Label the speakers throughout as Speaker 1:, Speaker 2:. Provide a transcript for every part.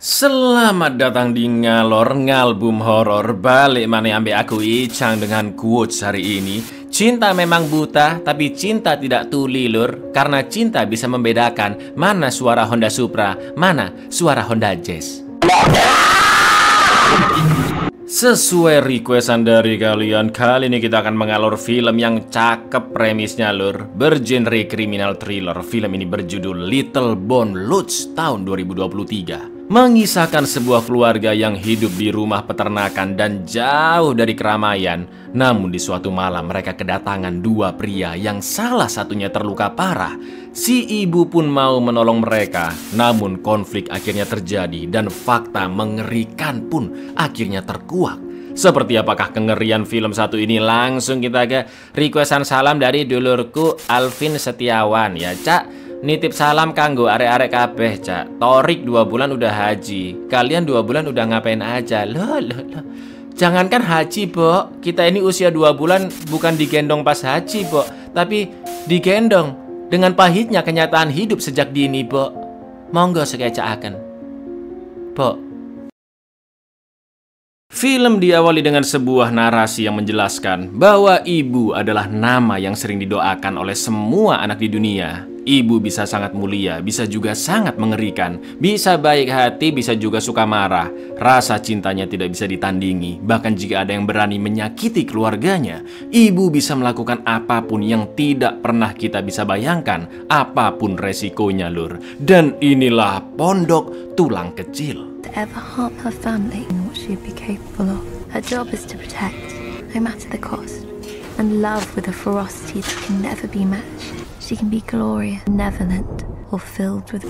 Speaker 1: Selamat datang di Ngalor Ngalbum Horor. Balik mana ambil aku Icang dengan quotes hari ini. Cinta memang buta, tapi cinta tidak tuli lur. Karena cinta bisa membedakan mana suara Honda Supra, mana suara Honda Jazz. Sesuai requestan dari kalian, kali ini kita akan mengalor film yang cakep premisnya lur. Bergenre kriminal thriller. Film ini berjudul Little Bone Lodge tahun 2023. Mengisahkan sebuah keluarga yang hidup di rumah peternakan dan jauh dari keramaian. Namun di suatu malam mereka kedatangan dua pria yang salah satunya terluka parah. Si ibu pun mau menolong mereka, namun konflik akhirnya terjadi dan fakta mengerikan pun akhirnya terkuak. Seperti apakah kengerian film satu ini? Langsung kita ke requestan salam dari dulurku Alvin Setiawan ya Cak. Nitip salam kanggo arek-arek kabeh Cak. Torik 2 bulan udah haji. Kalian 2 bulan udah ngapain aja? Loh. Jangankan haji, Bok. Kita ini usia 2 bulan bukan digendong pas haji, Bok, tapi digendong dengan pahitnya kenyataan hidup sejak dini, Bok. Monggo sekecaaken, Bok. Film diawali dengan sebuah narasi yang menjelaskan bahwa ibu adalah nama yang sering didoakan oleh semua anak di dunia. Ibu bisa sangat mulia, bisa juga sangat mengerikan, bisa baik hati, bisa juga suka marah. Rasa cintanya tidak bisa ditandingi, bahkan jika ada yang berani menyakiti keluarganya, ibu bisa melakukan apapun yang tidak pernah kita bisa bayangkan, apapun resikonya lur. Dan inilah Pondok Tulang Kecil.
Speaker 2: To ever harm her family and what she'd be capable of. Her job is to protect, no matter the cost, and love with a ferocity that can never be matched. She can be glorious, benevolent, or filled with...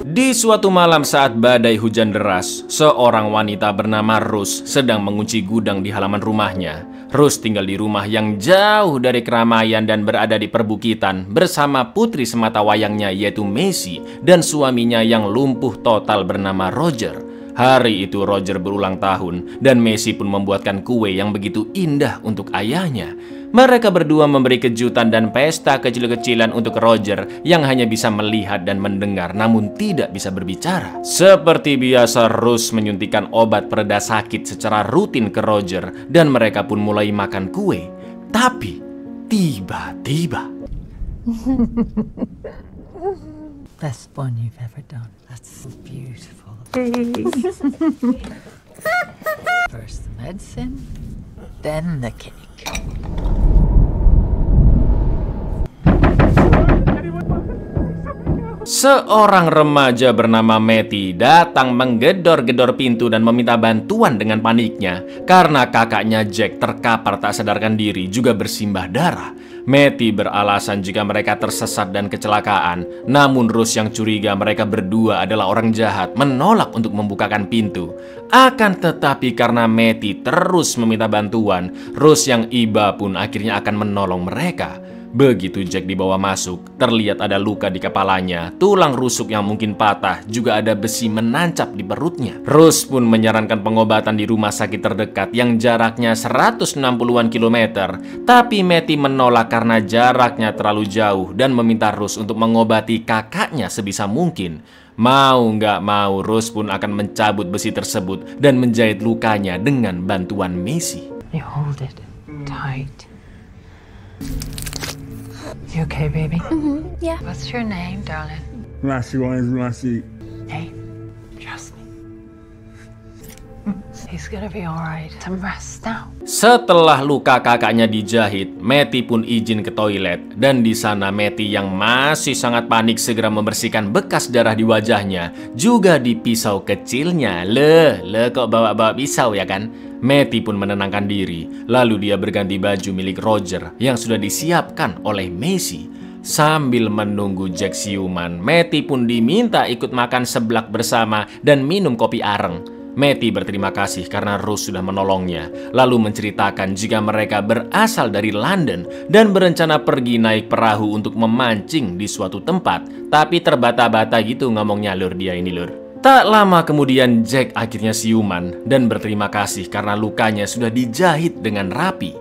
Speaker 1: Di suatu malam saat badai hujan deras, seorang wanita bernama Rose sedang mengunci gudang di halaman rumahnya. Rose tinggal di rumah yang jauh dari keramaian dan berada di perbukitan bersama putri semata wayangnya yaitu Macy dan suaminya yang lumpuh total bernama Roger. Hari itu Roger berulang tahun dan Macy pun membuatkan kue yang begitu indah untuk ayahnya. Mereka berdua memberi kejutan dan pesta kecil-kecilan untuk Roger yang hanya bisa melihat dan mendengar namun tidak bisa berbicara. Seperti biasa Rose menyuntikkan obat pereda sakit secara rutin ke Roger dan mereka pun mulai makan kue. Tapi tiba-tiba
Speaker 3: Best one you've ever done. That's so beautiful. First the medicine, then the cake.
Speaker 1: Seorang remaja bernama Matty datang menggedor-gedor pintu dan meminta bantuan dengan paniknya karena kakaknya Jack terkapar tak sadarkan diri juga bersimbah darah. Matty beralasan jika mereka tersesat dan kecelakaan, namun Rose yang curiga mereka berdua adalah orang jahat menolak untuk membukakan pintu. Akan tetapi karena Matty terus meminta bantuan, Rose yang iba pun akhirnya akan menolong mereka. Begitu Jack dibawa masuk, terlihat ada luka di kepalanya, tulang rusuk yang mungkin patah, juga ada besi menancap di perutnya. Rose pun menyarankan pengobatan di rumah sakit terdekat yang jaraknya 160-an kilometer. Tapi Matty menolak karena jaraknya terlalu jauh dan meminta Rose untuk mengobati kakaknya sebisa mungkin. Mau nggak mau, Rose pun akan mencabut besi tersebut dan menjahit lukanya dengan bantuan Macy.
Speaker 3: You hold it tight. You okay, baby?
Speaker 2: Yeah.
Speaker 3: What's your name, darling?
Speaker 4: Lassie, why is Lassie?
Speaker 3: Hey, trust me. He's gonna be alright. Some rest now.
Speaker 1: Setelah luka kakaknya dijahit, Matty pun izin ke toilet. Dan di sana Matty yang masih sangat panik segera membersihkan bekas darah di wajahnya, juga di pisau kecilnya. Le kok bawa-bawa pisau ya kan? Matty pun menenangkan diri. Lalu dia berganti baju milik Roger yang sudah disiapkan oleh Macy. Sambil menunggu Jack siuman, Matty pun diminta ikut makan seblak bersama dan minum kopi areng. Matty berterima kasih karena Rose sudah menolongnya, lalu menceritakan jika mereka berasal dari London dan berencana pergi naik perahu untuk memancing di suatu tempat. Tapi terbata-bata gitu ngomongnya lur dia ini lur. Tak lama kemudian Jack akhirnya siuman dan berterima kasih karena lukanya sudah dijahit dengan rapi.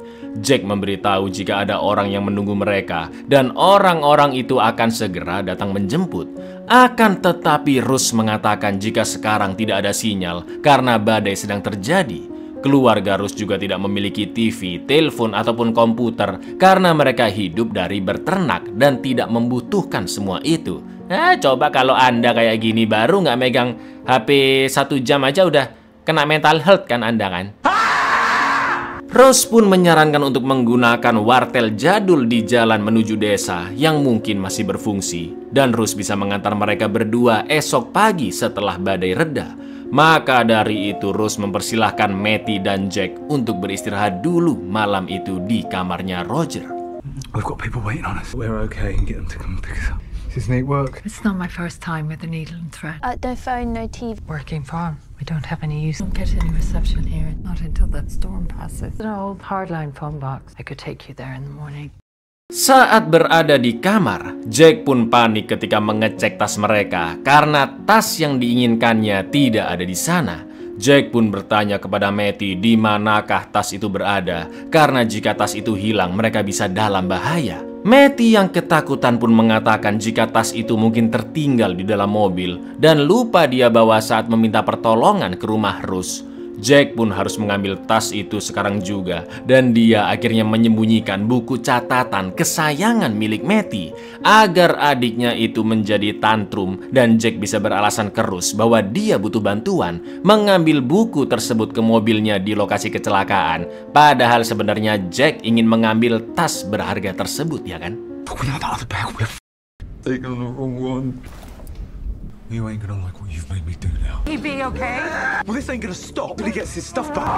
Speaker 1: Jack memberitahu jika ada orang yang menunggu mereka dan orang-orang itu akan segera datang menjemput. Akan tetapi Rose mengatakan jika sekarang tidak ada sinyal karena badai sedang terjadi. Keluarga Rose juga tidak memiliki TV, telepon ataupun komputer karena mereka hidup dari berternak dan tidak membutuhkan semua itu. Coba kalau Anda kayak gini baru nggak megang HP 1 jam aja udah kena mental health kan Anda kan? Rose pun menyarankan untuk menggunakan wartel jadul di jalan menuju desa yang mungkin masih berfungsi. Dan Rose bisa mengantar mereka berdua esok pagi setelah badai reda. Maka dari itu Rose mempersilahkan Matty dan Jack untuk beristirahat dulu malam itu di kamarnya Roger.
Speaker 5: We've got people waiting on us. We're okay and get them to come pick us up. Does this need work?
Speaker 3: It's not my first time with a needle and thread.
Speaker 2: No phone, no TV.
Speaker 3: Working farm. We don't have any use. Don't get any reception here. Not until that storm passes. An old hardline phone box. I could take you there in the morning.
Speaker 1: Saat berada di kamar, Jack pun panik ketika mengecek tas mereka karena tas yang diinginkannya tidak ada di sana. Jack pun bertanya kepada Matty di manakah tas itu berada karena jika tas itu hilang mereka bisa dalam bahaya. Matty yang ketakutan pun mengatakan jika tas itu mungkin tertinggal di dalam mobil dan lupa dia bawa saat meminta pertolongan ke rumah Rose. Jack pun harus mengambil tas itu sekarang juga dan dia akhirnya menyembunyikan buku catatan kesayangan milik Matty agar adiknya itu menjadi tantrum dan Jack bisa beralasan kerus bahwa dia butuh bantuan mengambil buku tersebut ke mobilnya di lokasi kecelakaan. Padahal sebenarnya Jack ingin mengambil tas berharga tersebut, ya kan?
Speaker 5: But we know that other bag. We're taking the wrong one. You ain't gonna like what you've made me do now.
Speaker 3: He be okay?
Speaker 5: Well, this ain't gonna stop till he gets his stuff back.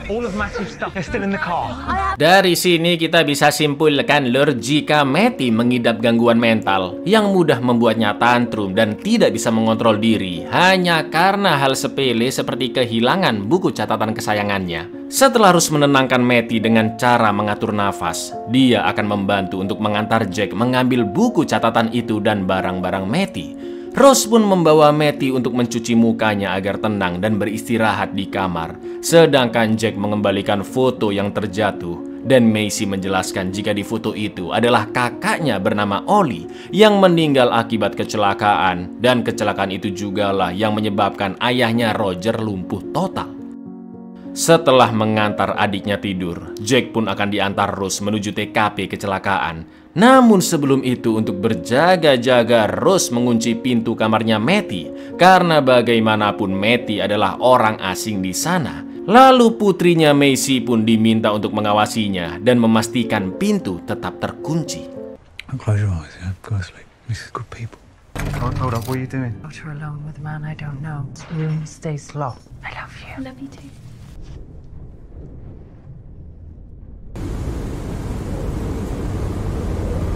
Speaker 5: All of Matthew's stuff is still in the car.
Speaker 1: Dari sini kita bisa simpulkan Lur jika Matty mengidap gangguan mental yang mudah membuatnya tantrum dan tidak bisa mengontrol diri hanya karena hal sepele seperti kehilangan buku catatan kesayangannya. Setelah harus menenangkan Matty dengan cara mengatur nafas, dia akan membantu untuk mengantar Jack mengambil buku catatan itu dan barang-barang Matty. Rose pun membawa Matty untuk mencuci mukanya agar tenang dan beristirahat di kamar. Sedangkan Jack mengembalikan foto yang terjatuh. Dan Macy menjelaskan jika di foto itu adalah kakaknya bernama Ollie yang meninggal akibat kecelakaan. Dan kecelakaan itu jugalah yang menyebabkan ayahnya Roger lumpuh total. Setelah mengantar adiknya tidur, Jack pun akan diantar Rose menuju TKP kecelakaan. Namun sebelum itu untuk berjaga-jaga Rose mengunci pintu kamarnya Matty karena bagaimanapun Matty adalah orang asing di sana. Lalu putrinya Macy pun diminta untuk mengawasinya dan memastikan pintu tetap terkunci.
Speaker 5: Close your eyes, yeah? Go to sleep. This is good people. Hold up, what are you doing?
Speaker 3: Out here alone with a man I don't know. This room stays locked. I love you.
Speaker 2: I love you too.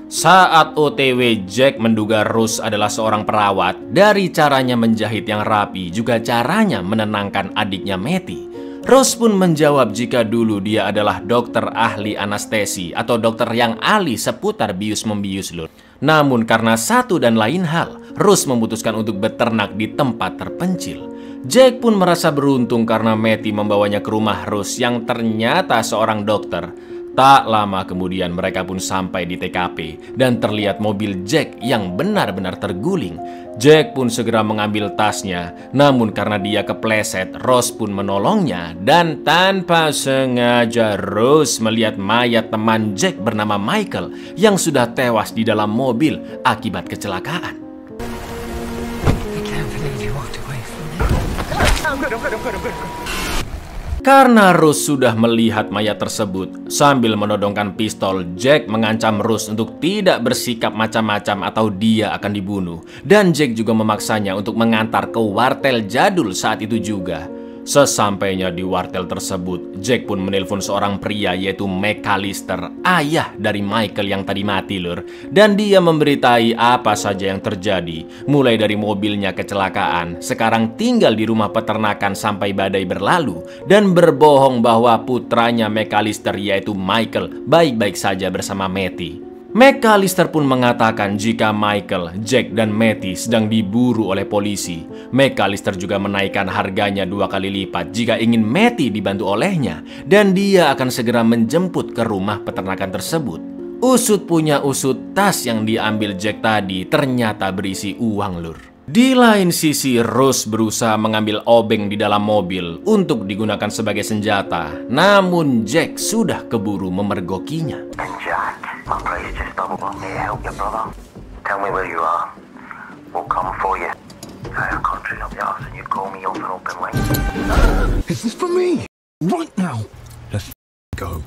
Speaker 1: Saat OTW, Jack menduga Rose adalah seorang perawat dari caranya menjahit yang rapi, juga caranya menenangkan adiknya Matty. Rose pun menjawab jika dulu dia adalah dokter ahli anestesi atau dokter yang ahli seputar bius-membius Lur. Namun karena satu dan lain hal, Rose memutuskan untuk beternak di tempat terpencil. Jack pun merasa beruntung karena Matty membawanya ke rumah Rose yang ternyata seorang dokter. Tak lama kemudian mereka pun sampai di TKP dan terlihat mobil Jack yang benar-benar terguling. Jack pun segera mengambil tasnya, namun karena dia kepleset, Rose pun menolongnya dan tanpa sengaja Rose melihat mayat teman Jack bernama Michael yang sudah tewas di dalam mobil akibat kecelakaan.
Speaker 3: I can't believe you walked away from me.
Speaker 5: I'm good.
Speaker 1: Karena Rose sudah melihat mayat tersebut, sambil menodongkan pistol, Jack mengancam Rose untuk tidak bersikap macam-macam atau dia akan dibunuh. Dan Jack juga memaksanya untuk mengantar ke wartel jadul saat itu juga. Sesampainya di wartel tersebut, Jack pun menelpon seorang pria yaitu McAllister, ayah dari Michael yang tadi mati Lur. Dan dia memberitai apa saja yang terjadi, mulai dari mobilnya kecelakaan, sekarang tinggal di rumah peternakan sampai badai berlalu, dan berbohong bahwa putranya McAllister yaitu Michael baik-baik saja bersama Matty. McAllister pun mengatakan jika Michael, Jack, dan Matty sedang diburu oleh polisi. McAllister juga menaikkan harganya 2 kali lipat jika ingin Matty dibantu olehnya, dan dia akan segera menjemput ke rumah peternakan tersebut. Usut punya usut, tas yang diambil Jack tadi ternyata berisi uang, lur. Di lain sisi, Rose berusaha mengambil obeng di dalam mobil untuk digunakan sebagai senjata. Namun Jack sudah keburu memergokinya.
Speaker 6: Jack, my place just doubled on me to help your brother. Tell me where you are. We'll come for you. Say a country up your ass and you call me off an open way.
Speaker 5: Is this for me? Right now. Let's go.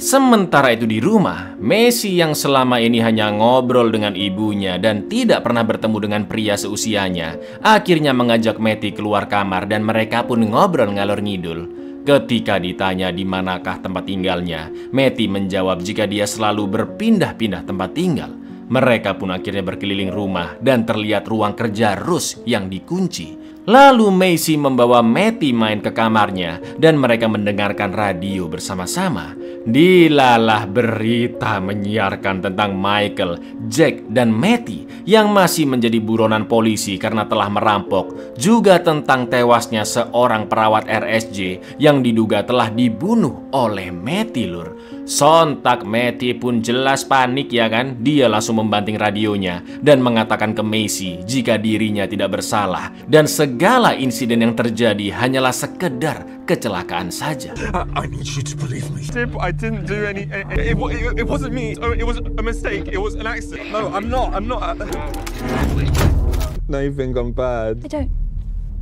Speaker 1: Sementara itu di rumah, Macy yang selama ini hanya ngobrol dengan ibunya dan tidak pernah bertemu dengan pria seusianya, akhirnya mengajak Matty keluar kamar dan mereka pun ngobrol ngalor ngidul. Ketika ditanya di manakah tempat tinggalnya, Matty menjawab jika dia selalu berpindah-pindah tempat tinggal. Mereka pun akhirnya berkeliling rumah dan terlihat ruang kerja Rose yang dikunci. Lalu Macy membawa Matty main ke kamarnya dan mereka mendengarkan radio bersama-sama. Dilalah berita menyiarkan tentang Michael, Jack, dan Matty yang masih menjadi buronan polisi karena telah merampok. Juga tentang tewasnya seorang perawat RSJ yang diduga telah dibunuh oleh Matty, lur. Sontak Matty pun jelas panik ya kan. Dia langsung membanting radionya dan mengatakan ke Macy jika dirinya tidak bersalah dan segala insiden yang terjadi hanyalah sekedar kecelakaan saja.
Speaker 5: I need you to believe me.
Speaker 4: I didn't do any. It wasn't me. It was a mistake. It was an accident. No, I'm not. Now you think I'm bad.
Speaker 2: I don't.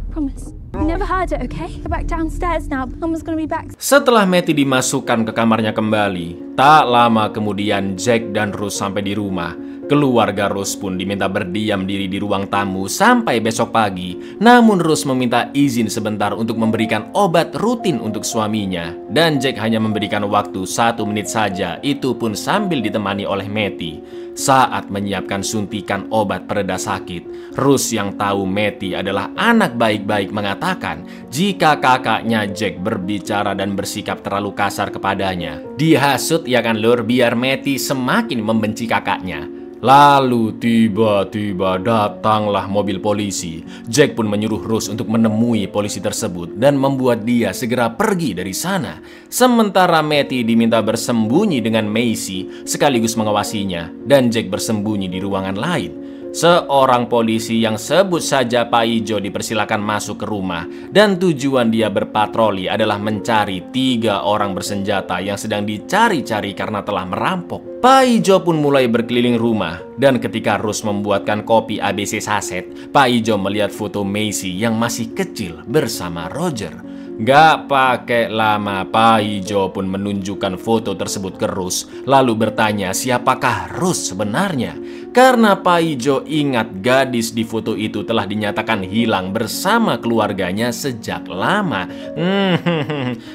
Speaker 2: Promise. You never heard it, okay? Go back downstairs now. Mama's gonna be back.
Speaker 1: Setelah Matty dimasukkan ke kamarnya kembali, tak lama kemudian Jack dan Rose sampai di rumah. Keluarga Rose pun diminta berdiam diri di ruang tamu sampai besok pagi. Namun Rose meminta izin sebentar untuk memberikan obat rutin untuk suaminya. Dan Jack hanya memberikan waktu 1 menit saja, itu pun sambil ditemani oleh Matty. Saat menyiapkan suntikan obat pereda sakit, Rose yang tahu Matty adalah anak baik-baik mengatakan jika kakaknya Jack berbicara dan bersikap terlalu kasar kepadanya. Dihasut ya kan lur, biar Matty semakin membenci kakaknya. Lalu tiba-tiba datanglah mobil polisi. Jack pun menyuruh Rose untuk menemui polisi tersebut dan membuat dia segera pergi dari sana. Sementara Matty diminta bersembunyi dengan Macy sekaligus mengawasinya, dan Jack bersembunyi di ruangan lain. Seorang polisi yang sebut saja Pak Ijo dipersilakan masuk ke rumah dan tujuan dia berpatroli adalah mencari 3 orang bersenjata yang sedang dicari-cari karena telah merampok. Pak Ijo pun mulai berkeliling rumah dan ketika Rose membuatkan kopi ABC saset, Pak Ijo melihat foto Macy yang masih kecil bersama Roger. Gak pakai lama, Pak Ijo pun menunjukkan foto tersebut ke Rose, lalu bertanya siapakah Rose sebenarnya. Karena Pak Ijo ingat gadis di foto itu telah dinyatakan hilang bersama keluarganya sejak lama.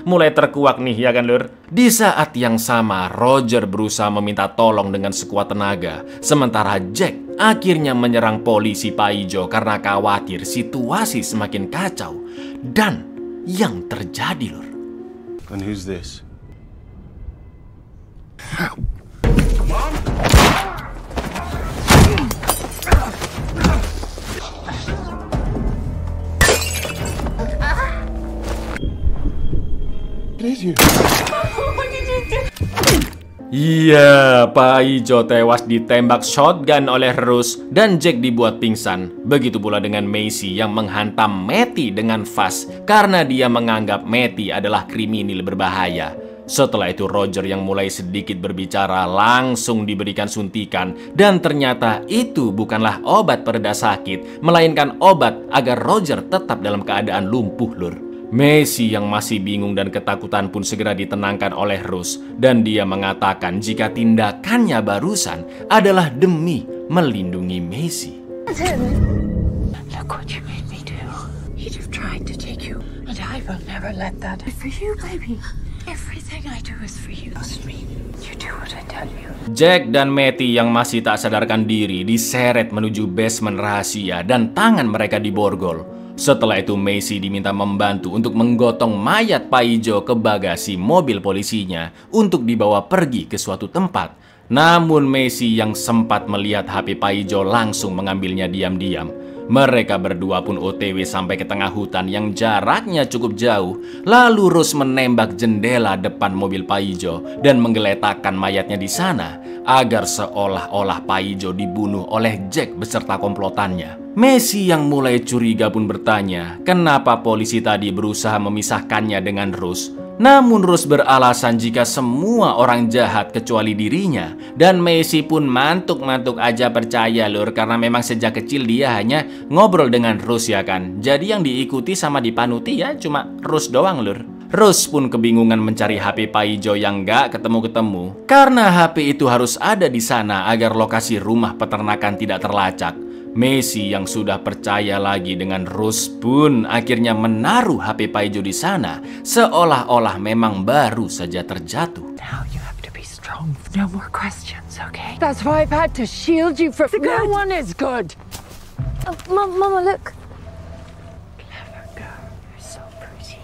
Speaker 1: Mulai terkuak nih ya kan lur. Di saat yang sama, Roger berusaha meminta tolong dengan sekuat tenaga. Sementara Jack akhirnya menyerang polisi Pak Ijo karena khawatir situasi semakin kacau. Dan yang terjadi lur.
Speaker 7: And who's this?
Speaker 5: Mom?
Speaker 7: It is you.
Speaker 1: Iya, Pak Ijo tewas ditembak shotgun oleh Rose dan Jack dibuat pingsan. Begitu pula dengan Macy yang menghantam Matty dengan vas karena dia menganggap Matty adalah kriminal berbahaya. Setelah itu Roger yang mulai sedikit berbicara langsung diberikan suntikan dan ternyata itu bukanlah obat pereda sakit, melainkan obat agar Roger tetap dalam keadaan lumpuh lur. Macy yang masih bingung dan ketakutan pun segera ditenangkan oleh Rose dan dia mengatakan jika tindakannya barusan adalah demi melindungi Macy.
Speaker 3: Look what you made me do. He'd have tried to take you, and I will never let that. For you, baby. Everything I do is for you. Trust me. You do what I tell you.
Speaker 1: Jack dan Matty yang masih tak sadarkan diri diseret menuju basement rahasia dan tangan mereka diborgol. Setelah itu Macy diminta membantu untuk menggotong mayat Paijo ke bagasi mobil polisinya untuk dibawa pergi ke suatu tempat. Namun Macy yang sempat melihat HP Paijo langsung mengambilnya diam-diam. Mereka berdua pun OTW sampai ke tengah hutan yang jaraknya cukup jauh. Lalu Rose menembak jendela depan mobil Paijo dan menggeletakkan mayatnya di sana agar seolah-olah Paijo dibunuh oleh Jack beserta komplotannya. Macy yang mulai curiga pun bertanya kenapa polisi tadi berusaha memisahkannya dengan Rose. Namun Rose beralasan jika semua orang jahat kecuali dirinya. Dan Macy pun mantuk-mantuk aja percaya lur, karena memang sejak kecil dia hanya ngobrol dengan Rose ya kan. Jadi yang diikuti sama dipanuti ya cuma Rose doang lur. Rose pun kebingungan mencari HP Paijo yang gak ketemu-ketemu. Karena HP itu harus ada di sana agar lokasi rumah peternakan tidak terlacak. Macy yang sudah percaya lagi dengan Rose pun akhirnya menaruh HP Paijo di sana seolah-olah memang baru saja terjatuh.
Speaker 3: Now you have to be strong. No more questions, okay? That's why I've had to shield you from... No one is good.
Speaker 2: Mama, look.
Speaker 3: Clever girl. You're so pretty.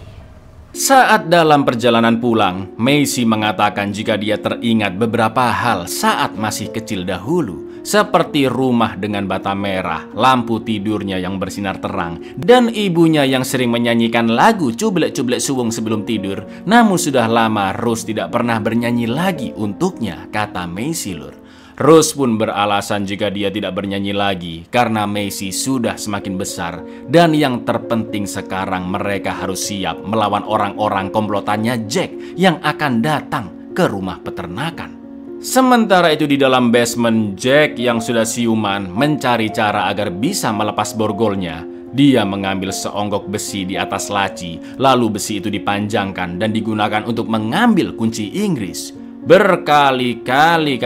Speaker 1: Saat dalam perjalanan pulang, Macy mengatakan jika dia teringat beberapa hal saat masih kecil dahulu. Seperti rumah dengan bata merah, lampu tidurnya yang bersinar terang, dan ibunya yang sering menyanyikan lagu cublek-cublek suwung sebelum tidur. Namun sudah lama Rose tidak pernah bernyanyi lagi untuknya, kata Macy lur. Rose pun beralasan jika dia tidak bernyanyi lagi karena Macy sudah semakin besar. Dan yang terpenting sekarang mereka harus siap melawan orang-orang komplotannya Jack yang akan datang ke rumah peternakan. Sementara itu di dalam basement, Jack yang sudah siuman mencari cara agar bisa melepas borgolnya. Dia mengambil seonggok besi di atas laci, lalu besi itu dipanjangkan dan digunakan untuk mengambil kunci Inggris. Berkali-kali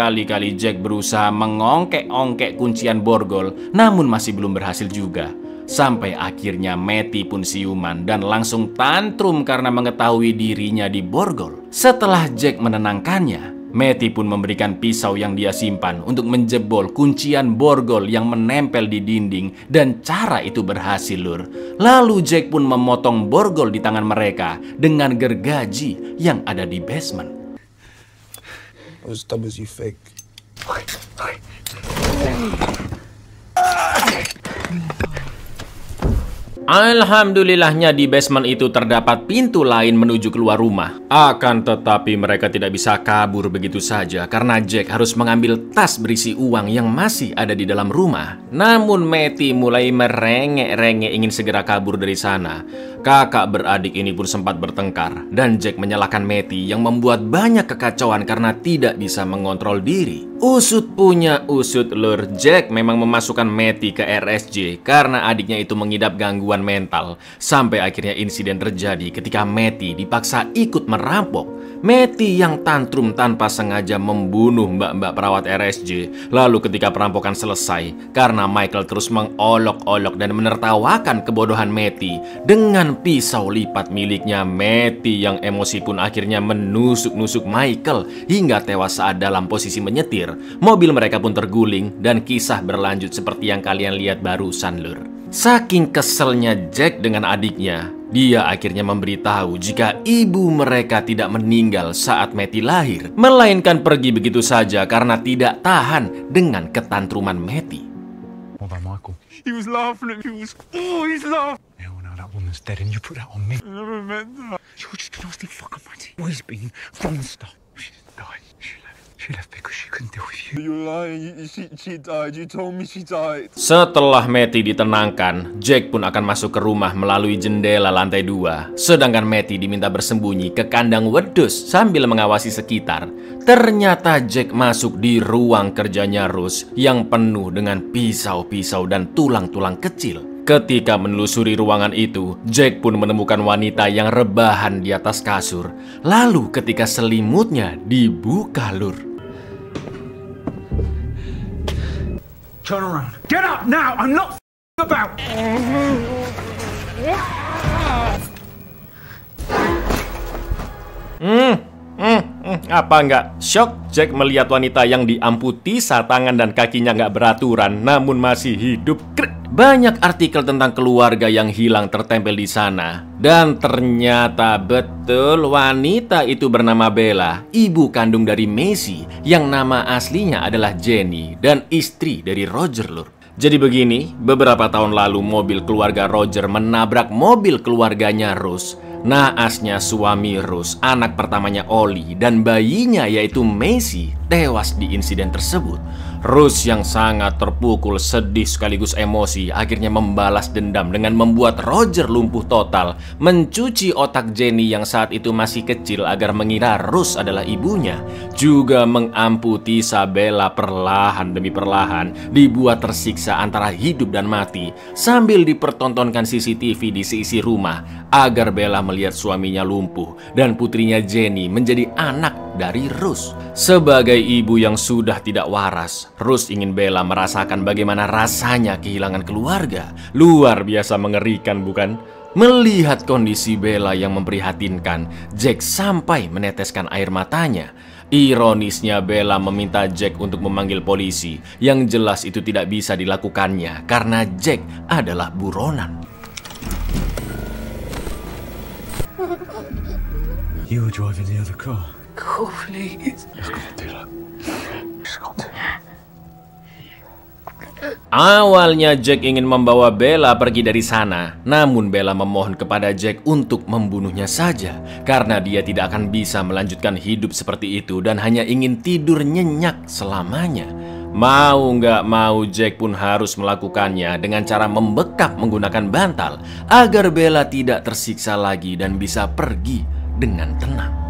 Speaker 1: Jack berusaha mengongkek-ongkek kuncian borgol, namun masih belum berhasil juga. Sampai akhirnya Matty pun siuman dan langsung tantrum karena mengetahui dirinya diborgol. Setelah Jack menenangkannya, Matty pun memberikan pisau yang dia simpan untuk menjebol kuncian borgol yang menempel di dinding, dan cara itu berhasil lur. Lalu Jack pun memotong borgol di tangan mereka dengan gergaji yang ada di basement.
Speaker 5: As dumb as you think.
Speaker 1: Alhamdulillahnya di basement itu terdapat pintu lain menuju keluar rumah. Akan tetapi mereka tidak bisa kabur begitu saja karena Jack harus mengambil tas berisi uang yang masih ada di dalam rumah. Namun Matty mulai merengek-rengek ingin segera kabur dari sana. Kakak beradik ini pun sempat bertengkar dan Jack menyalahkan Matty yang membuat banyak kekacauan karena tidak bisa mengontrol diri. Usut punya usut lur, Jack memang memasukkan Matty ke RSJ karena adiknya itu mengidap gangguan mental. Sampai akhirnya insiden terjadi ketika Matty dipaksa ikut merampok. Matty yang tantrum tanpa sengaja membunuh mbak-mbak perawat RSJ. Lalu ketika perampokan selesai, karena Michael terus mengolok-olok dan menertawakan kebodohan Matty dengan pisau lipat miliknya, Matty yang emosi pun akhirnya menusuk-nusuk Michael hingga tewas saat dalam posisi menyetir. Mobil mereka pun terguling dan kisah berlanjut seperti yang kalian lihat barusan lur. Saking keselnya Jack dengan adiknya, dia akhirnya memberitahu jika ibu mereka tidak meninggal saat Matty lahir, melainkan pergi begitu saja karena tidak tahan dengan ketantruman Matty.
Speaker 5: What about Michael?
Speaker 4: He was laughing at me. He's laughing.
Speaker 5: Yeah, well, now that woman's dead and you put that on me.
Speaker 4: I never meant that.
Speaker 5: You're just a nasty fucker, Matty. Always been from the start. She died. She left because she couldn't deal with you.
Speaker 4: You're lying. She died. You told me she died.
Speaker 1: Setelah Matty ditenangkan, Jack pun akan masuk ke rumah melalui jendela lantai 2. Sedangkan Matty diminta bersembunyi ke kandang wedus sambil mengawasi sekitar. Ternyata Jack masuk di ruang kerjanya Rose yang penuh dengan pisau-pisau dan tulang-tulang kecil. Ketika menelusuri ruangan itu, Jack pun menemukan wanita yang rebahan di atas kasur. Lalu ketika selimutnya dibuka lur.
Speaker 5: Turn around. Get up now. I'm not about.
Speaker 1: Apa enggak shock Jack melihat wanita yang diamputisa tangan dan kakinya nggak beraturan namun masih hidup Banyak artikel tentang keluarga yang hilang tertempel di sana. Dan ternyata betul wanita itu bernama Bella, ibu kandung dari Macy, yang nama aslinya adalah Jenny dan istri dari Roger, Lur. Jadi begini, beberapa tahun lalu mobil keluarga Roger menabrak mobil keluarganya Rose. Naasnya suami Rose, anak pertamanya Ollie, dan bayinya yaitu Macy tewas di insiden tersebut. Rose yang sangat terpukul, sedih sekaligus emosi akhirnya membalas dendam dengan membuat Roger lumpuh total, mencuci otak Jenny yang saat itu masih kecil agar mengira Rose adalah ibunya, juga mengamputi Bella perlahan demi perlahan, dibuat tersiksa antara hidup dan mati sambil dipertontonkan CCTV di seisi rumah agar Bella melihat suaminya lumpuh dan putrinya Jenny menjadi anak dari Rose. Sebagai ibu yang sudah tidak waras, Rose ingin Bella merasakan bagaimana rasanya kehilangan keluarga. Luar biasa mengerikan, bukan? Melihat kondisi Bella yang memprihatinkan, Jack sampai meneteskan air matanya. Ironisnya Bella meminta Jack untuk memanggil polisi, yang jelas itu tidak bisa dilakukannya karena Jack adalah buronan.
Speaker 5: You were driving the other car.
Speaker 3: Go, please.
Speaker 5: Just gonna do that. Just got to.
Speaker 1: Awalnya Jack ingin membawa Bella pergi dari sana, namun Bella memohon kepada Jack untuk membunuhnya saja karena dia tidak akan bisa melanjutkan hidup seperti itu dan hanya ingin tidur nyenyak selamanya. Mau nggak mau Jack pun harus melakukannya dengan cara membekap menggunakan bantal agar Bella tidak tersiksa lagi dan bisa pergi dengan tenang.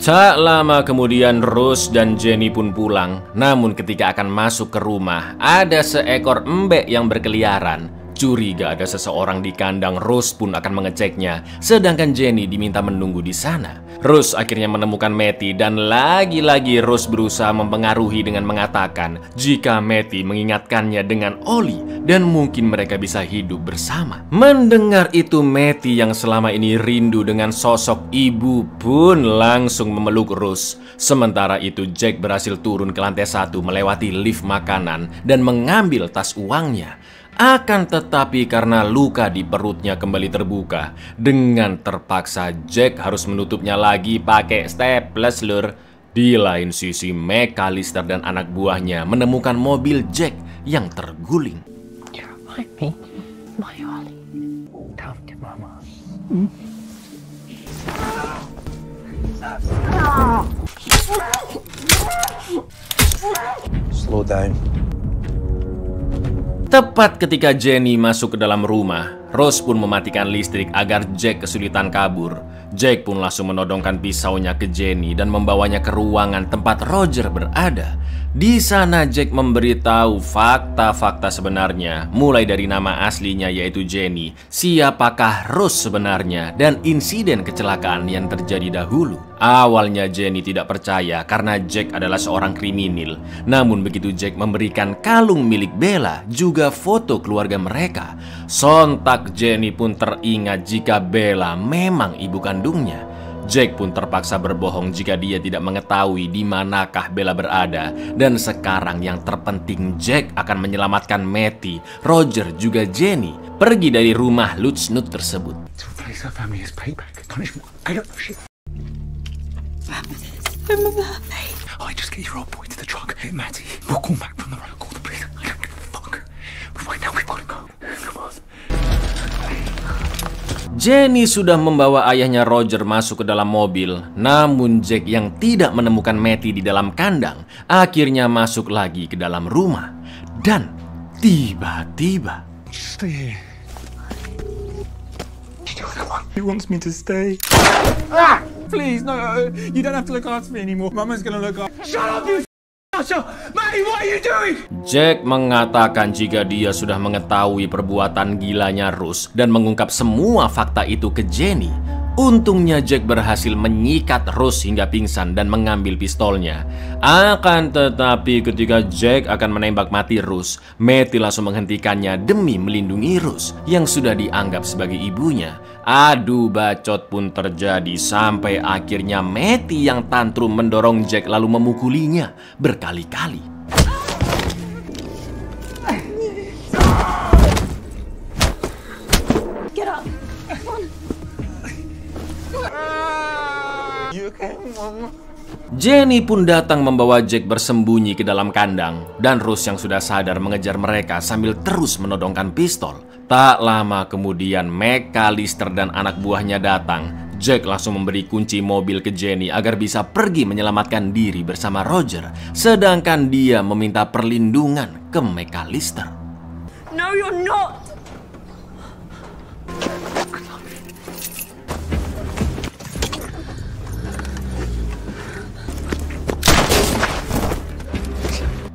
Speaker 1: Tak lama kemudian Rose dan Jenny pun pulang. Namun ketika akan masuk ke rumah, ada seekor embek yang berkeliaran. Curiga ada seseorang di kandang, Rose pun akan mengeceknya, sedangkan Jenny diminta menunggu di sana. Rose akhirnya menemukan Matty dan lagi-lagi Rose berusaha mempengaruhi dengan mengatakan jika Matty mengingatkannya dengan Ollie dan mungkin mereka bisa hidup bersama. Mendengar itu, Matty yang selama ini rindu dengan sosok ibu pun langsung memeluk Rose. Sementara itu Jack berhasil turun ke lantai 1 melewati lift makanan dan mengambil tas uangnya. Akan tetapi karena luka di perutnya kembali terbuka, dengan terpaksa Jack harus menutupnya lagi pakai staples, Lur. Di lain sisi, McAllister dan anak buahnya menemukan mobil Jack yang terguling.
Speaker 3: You remind me, my Ollie. Tell me to Mama.
Speaker 7: Slow down.
Speaker 1: Tepat ketika Jenny masuk ke dalam rumah, Rose pun mematikan listrik agar Jack kesulitan kabur. Jack pun langsung menodongkan pisaunya ke Jenny dan membawanya ke ruangan tempat Roger berada. Di sana Jack memberitahu fakta-fakta sebenarnya, mulai dari nama aslinya yaitu Jenny, siapakah Rose sebenarnya, dan insiden kecelakaan yang terjadi dahulu. Awalnya Jenny tidak percaya karena Jack adalah seorang kriminal. Namun begitu Jack memberikan kalung milik Bella, juga foto keluarga mereka, sontak Jenny pun teringat jika Bella memang ibu kandungnya. Jack pun terpaksa berbohong jika dia tidak mengetahui di manakah Bella berada. Dan sekarang yang terpenting, Jack akan menyelamatkan Matty, Roger, juga Jenny pergi dari rumah Lutznut tersebut.
Speaker 5: I just get your old boy to the truck. Hey, Matty, we'll come back from the road. Call the police. I don't give a fuck. Right now, we've got to go. Come on.
Speaker 1: Jenny sudah membawa ayahnya Roger masuk ke dalam mobil. Namun Jack yang tidak menemukan Matty di dalam kandang akhirnya masuk lagi ke dalam rumah. Dan tiba-tiba,
Speaker 5: Stay here. He wants me to stay.
Speaker 4: Ah! Please, no, you don't have to look after me anymore. Mama's gonna look after.
Speaker 5: Shut up, you Matty, what are you doing?
Speaker 1: Jack mengatakan jika dia sudah mengetahui perbuatan gilanya Rose dan mengungkap semua fakta itu ke Jenny. Untungnya Jack berhasil menyikat Rose hingga pingsan dan mengambil pistolnya. Akan tetapi ketika Jack akan menembak mati Rose, Matty langsung menghentikannya demi melindungi Rose yang sudah dianggap sebagai ibunya. Adu bacot pun terjadi sampai akhirnya Matty yang tantrum mendorong Jack lalu memukulinya berkali-kali.
Speaker 3: Get up.
Speaker 1: Jenny pun datang membawa Jack bersembunyi ke dalam kandang, dan Rose yang sudah sadar mengejar mereka sambil terus menodongkan pistol. Tak lama kemudian McAllister dan anak buahnya datang. Jack langsung memberi kunci mobil ke Jenny agar bisa pergi menyelamatkan diri bersama Roger, sedangkan dia meminta perlindungan ke McAllister.
Speaker 3: No, you're not.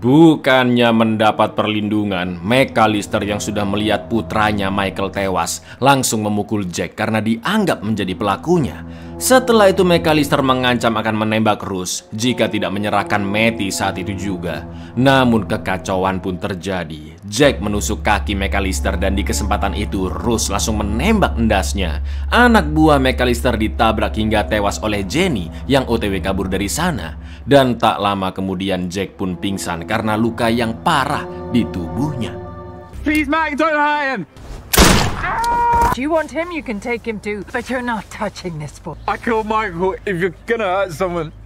Speaker 1: Bukannya mendapat perlindungan, McAllister yang sudah melihat putranya Michael tewas langsung memukul Jack karena dianggap menjadi pelakunya. Setelah itu McAllister mengancam akan menembak Rose jika tidak menyerahkan Matty saat itu juga. Namun kekacauan pun terjadi. Jack menusuk kaki McAllister dan di kesempatan itu Rose langsung menembak endasnya. Anak buah McAllister ditabrak hingga tewas oleh Jenny yang OTW kabur dari sana. Dan tak lama kemudian Jack pun pingsan karena luka yang parah di tubuhnya.
Speaker 4: Please, Mac, don't hurt him.
Speaker 3: Do you want him? You can take him too. But you're not touching this boy.
Speaker 4: I killed Michael. If you're gonna hurt someone.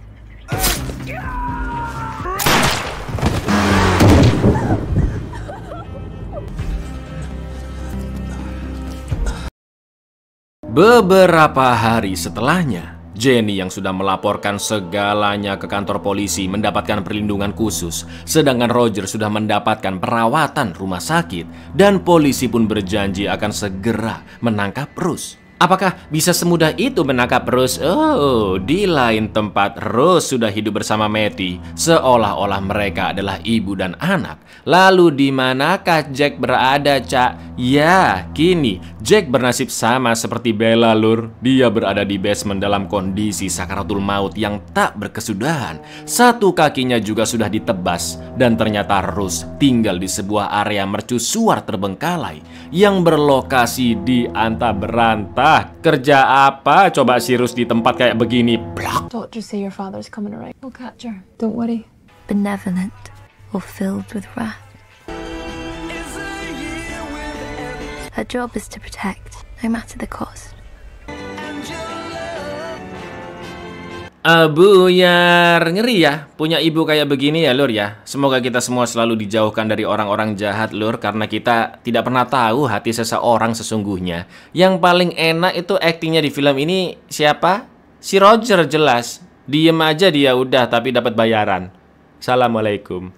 Speaker 1: Beberapa hari setelahnya, Jenny yang sudah melaporkan segalanya ke kantor polisi mendapatkan perlindungan khusus, sedangkan Roger sudah mendapatkan perawatan rumah sakit, dan polisi pun berjanji akan segera menangkap Rose. Apakah bisa semudah itu menangkap Rose? Oh, di lain tempat Rose sudah hidup bersama Matty, seolah-olah mereka adalah ibu dan anak. Lalu di manakah Jack berada, Cak? Ya, kini Jack bernasib sama seperti Bella, Lur. Dia berada di basement dalam kondisi sakaratul maut yang tak berkesudahan. Satu kakinya juga sudah ditebas, dan ternyata Rose tinggal di sebuah area mercusuar terbengkalai yang berlokasi di Anta Berantah. Kerja apa coba si Rose di tempat kayak begini? Blok.
Speaker 8: Doctors say your father's coming around. We'll catch her. Don't worry.
Speaker 2: Benevolent or filled with wrath. Her job is to protect, no matter the cost.
Speaker 1: Buyar, ngeri ya punya ibu kayak begini ya, Lur ya. Semoga kita semua selalu dijauhkan dari orang-orang jahat, Lur, karena kita tidak pernah tahu hati seseorang sesungguhnya. Yang paling enak itu aktingnya di film ini siapa? Si Roger jelas. Diem aja dia udah tapi dapat bayaran. Assalamualaikum.